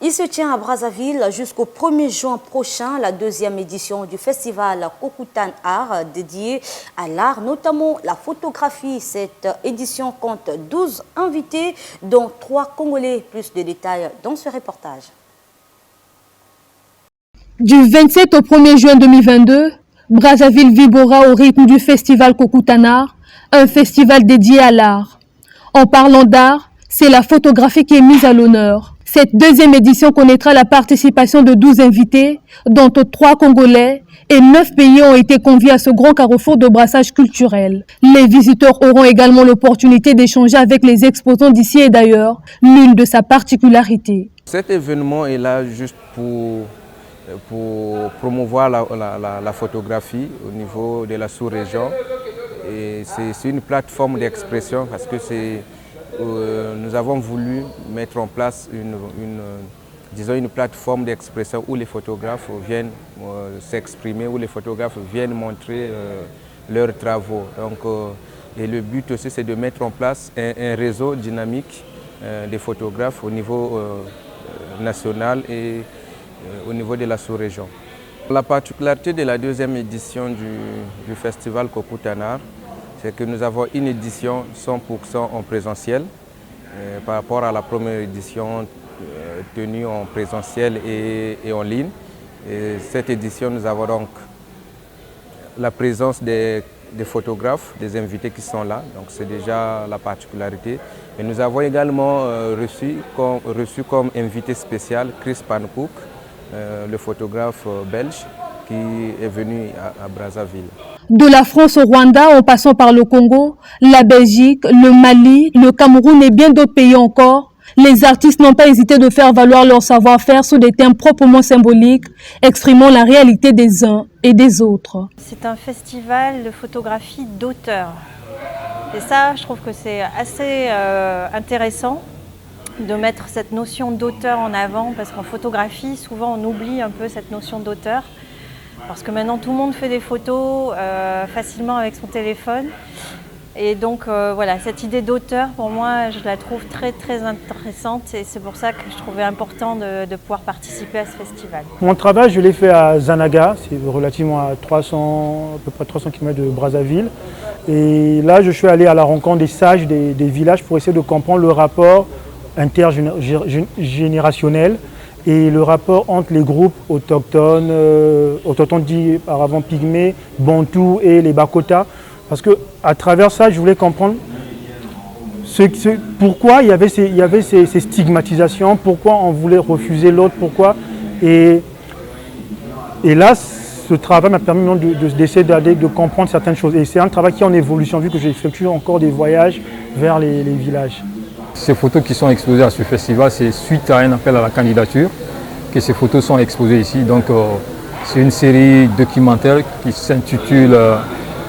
Il se tient à Brazzaville jusqu'au 1er juin prochain, la deuxième édition du festival Kokutan Art dédié à l'art, notamment la photographie. Cette édition compte 12 invités, dont 3 Congolais. Plus de détails dans ce reportage. Du 27 au 1er juin 2022, Brazzaville vibrera au rythme du festival Kokutan Art, un festival dédié à l'art. En parlant d'art, c'est la photographie qui est mise à l'honneur. Cette deuxième édition connaîtra la participation de 12 invités, dont 3 Congolais, et 9 pays ont été conviés à ce grand carrefour de brassage culturel. Les visiteurs auront également l'opportunité d'échanger avec les exposants d'ici et d'ailleurs, l'une de sa particularité. Cet événement est là juste pour promouvoir la photographie au niveau de la sous-région. Et c'est une plateforme d'expression parce que nous avons voulu mettre en place une plateforme d'expression où les photographes viennent s'exprimer, où les photographes viennent montrer leurs travaux. Donc, et le but aussi, c'est de mettre en place un réseau dynamique des photographes au niveau national et au niveau de la sous-région. La particularité de la deuxième édition du festival Kokutan Art, c'est que nous avons une édition 100% en présentiel par rapport à la première édition tenue en présentiel et en ligne. Et cette édition, nous avons donc la présence des photographes, des invités qui sont là, donc c'est déjà la particularité. Et nous avons également reçu comme invité spécial Chris Pankouk, le photographe belge qui est venu à Brazzaville. De la France au Rwanda, en passant par le Congo, la Belgique, le Mali, le Cameroun et bien d'autres pays encore, les artistes n'ont pas hésité de faire valoir leur savoir-faire sous des thèmes proprement symboliques, exprimant la réalité des uns et des autres. C'est un festival de photographie d'auteur. Et ça, je trouve que c'est assez intéressant de mettre cette notion d'auteur en avant, parce qu'en photographie, souvent on oublie un peu cette notion d'auteur. Parce que maintenant tout le monde fait des photos facilement avec son téléphone. Et donc voilà, cette idée d'auteur, pour moi, je la trouve très très intéressante et c'est pour ça que je trouvais important de pouvoir participer à ce festival. Mon travail, je l'ai fait à Zanaga, c'est relativement à peu près 300 km de Brazzaville. Et là, je suis allé à la rencontre des sages des villages pour essayer de comprendre le rapport intergénérationnel et le rapport entre les groupes autochtones, autochtones dits auparavant pygmées, bantous et les Bakota. Parce qu'à travers ça, je voulais comprendre pourquoi il y avait ces stigmatisations, pourquoi on voulait refuser l'autre, pourquoi. Et là, ce travail m'a permis d'essayer de comprendre certaines choses. Et c'est un travail qui est en évolution, vu que j'effectue encore des voyages vers les villages. Ces photos qui sont exposées à ce festival, c'est suite à un appel à la candidature que ces photos sont exposées ici. Donc c'est une série documentaire qui s'intitule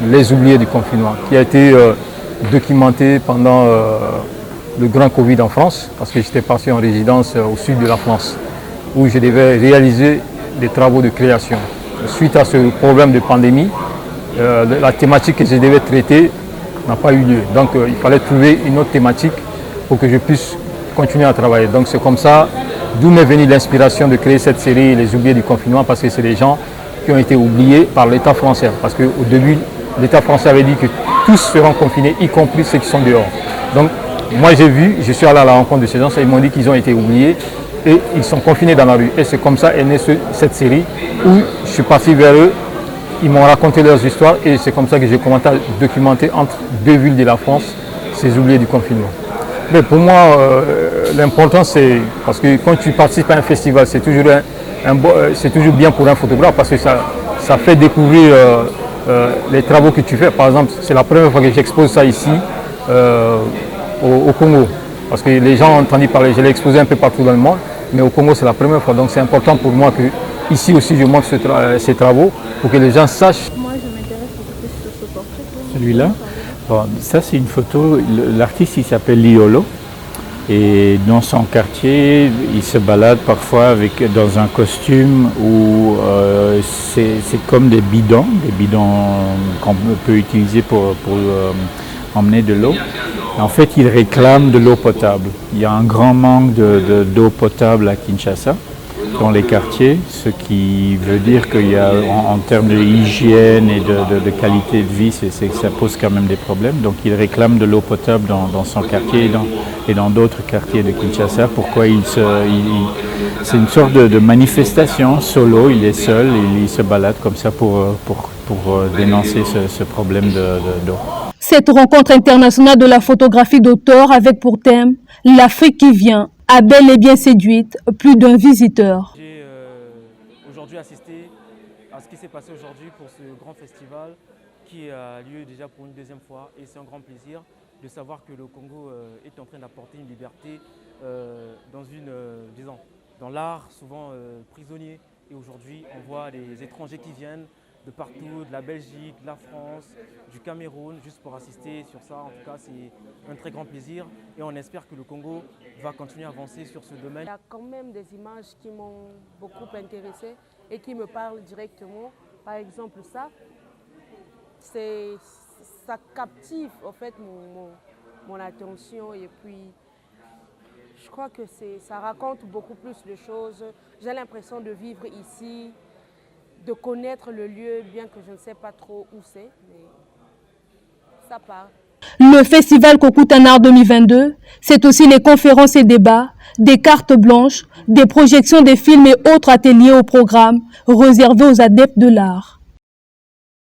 Les oubliés du confinement, qui a été documentée pendant le grand Covid en France, parce que j'étais parti en résidence au sud de la France, où je devais réaliser des travaux de création. Suite à ce problème de pandémie, la thématique que je devais traiter n'a pas eu lieu. Donc il fallait trouver une autre thématique pour que je puisse continuer à travailler. Donc c'est comme ça, d'où m'est venue l'inspiration de créer cette série Les oubliés du confinement, parce que c'est des gens qui ont été oubliés par l'État français. Parce qu'au début, l'État français avait dit que tous seront confinés, y compris ceux qui sont dehors. Donc moi je suis allé à la rencontre de ces gens, ils m'ont dit qu'ils ont été oubliés et ils sont confinés dans la rue. Et c'est comme ça est née cette série où je suis parti vers eux, ils m'ont raconté leurs histoires et c'est comme ça que j'ai commencé à documenter entre deux villes de la France ces oubliés du confinement. Mais pour moi, l'important c'est, parce que quand tu participes à un festival, c'est toujours bien pour un photographe parce que ça fait découvrir les travaux que tu fais. Par exemple, c'est la première fois que j'expose ça ici au Congo. Parce que les gens ont entendu parler, je l'ai exposé un peu partout dans le monde, mais au Congo c'est la première fois. Donc c'est important pour moi que ici aussi je montre ces travaux pour que les gens sachent. Moi je m'intéresse beaucoup plus sur ce portrait. Celui-là, bon, ça c'est une photo, l'artiste il s'appelle Liolo. Et dans son quartier, il se balade parfois dans un costume où c'est comme des bidons qu'on peut utiliser pour emmener de l'eau. En fait, ils réclament de l'eau potable. Il y a un grand manque d'eau potable à Kinshasa, dans les quartiers, ce qui veut dire qu'il y a, en termes de hygiène et de qualité de vie, ça pose quand même des problèmes. Donc ils réclament de l'eau potable dans son quartier et dans d'autres quartiers de Kinshasa. Pourquoi c'est une sorte de manifestation solo, il est seul, il se balade comme ça pour dénoncer ce problème d'eau. Cette rencontre internationale de la photographie d'auteur avec pour thème l'Afrique qui vient a bel et bien séduite plus d'un visiteur. J'ai aujourd'hui assisté à ce qui s'est passé aujourd'hui pour ce grand festival qui a lieu déjà pour une deuxième fois, et c'est un grand plaisir de savoir que le Congo est en train d'apporter une liberté dans l'art, souvent prisonnier, et aujourd'hui on voit les étrangers qui viennent de partout, de la Belgique, de la France, du Cameroun, juste pour assister sur ça. En tout cas, c'est un très grand plaisir et on espère que le Congo va continuer à avancer sur ce domaine. Il y a quand même des images qui m'ont beaucoup intéressée et qui me parlent directement. Par exemple, ça captive en fait mon attention, et puis je crois que ça raconte beaucoup plus de choses. J'ai l'impression de vivre ici, de connaître le lieu, bien que je ne sais pas trop où c'est, mais ça part. Le festival Kokutana Art 2022, c'est aussi les conférences et débats, des cartes blanches, des projections des films et autres ateliers au programme réservés aux adeptes de l'art.